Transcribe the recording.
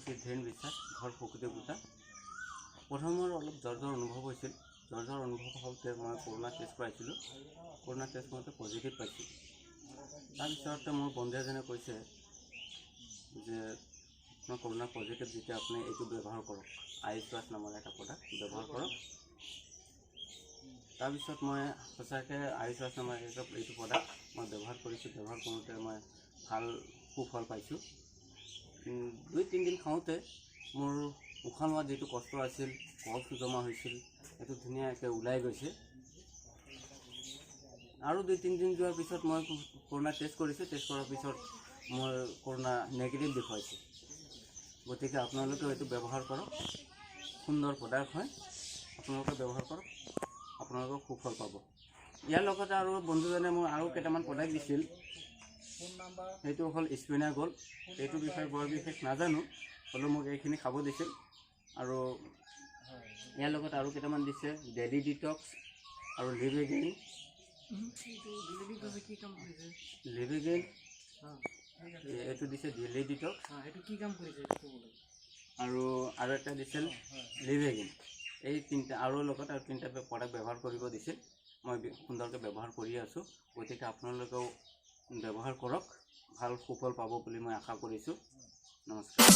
শ্ৰী ধীৰেন বিশ্বাস, ঘৰ প্ৰকৃতি গোটা। প্ৰথমৰ অলপ জ্বৰ অনুভৱ হৈছিল। জ্বৰ অনুভৱ হওঁতে মই কৰোণা টেষ্ট কৰাইছিলোঁ। কৰোণা টেষ্ট কৰোঁতে পজিটিভ পাইছোঁ। তাৰপিছত মোৰ বন্ধু এজনে কৈছে যে আপোনাৰ কৰোণা পজিটিভ যেতিয়া আপুনি এইটো ব্যৱহাৰ কৰক, আইচ ৱাছ নামৰ এটা প্ৰডাক্ট ব্যৱহাৰ কৰক। তাৰপিছত মই সঁচাকৈ আইচ ৱাছ নামৰ এইটো প্ৰডাক্ট মই ব্যৱহাৰ কৰিছোঁ। ব্যৱহাৰ কৰোঁতে মই ভাল সুফল পাইছোঁ। 2-3 দিন খাওঁতে মোৰ উশাহ লোৱাত যিটো কষ্ট আছিল, কফ জমা হৈছিল, সেইটো ধুনীয়াকৈ ওলাই গৈছে। আৰু 2-3 দিন যোৱাৰ পিছত মই কৰোণা টেষ্ট কৰিছোঁ। টেষ্ট কৰাৰ পিছত মোৰ কৰোণা নেগেটিভ দেখুৱাইছে। গতিকে আপোনালোকেও এইটো ব্যৱহাৰ কৰক। সুন্দৰ প্ৰডাক্ট হয়, আপোনালোকে ব্যৱহাৰ কৰক, আপোনালোকক সুফল পাব। ইয়াৰ লগতে আৰু বন্ধুজনে মোক আৰু কেইটামান প্ৰডাক্ট দিছিল। সেইটো হ'ল স্পিনাৰ গ'ল্ড। এইটোৰ বিষয়ে বৰ বিশেষ নাজানো, হ'লেও মোক এইখিনি খাব দিছিল। আৰু ইয়াৰ লগত আৰু কেইটামান দিছে, ডেইলি ডিটক্স আৰু লিভেগেইন। লিভেগেইন এইটো দিছে ডেইলি ডিটক্স। আৰু এটা দিছিল লিভেগেইন। এই তিনিটা আৰু লগত আৰু 3টা প্ৰডাক্ট ব্যৱহাৰ কৰিব দিছিল। মই সুন্দৰকৈ ব্যৱহাৰ কৰি আছোঁ। গতিকে আপোনালোকেও ব্যৱহাৰ কৰক, ভাল সুফল পাব বুলি মই আশা কৰিছোঁ। নমস্কাৰ।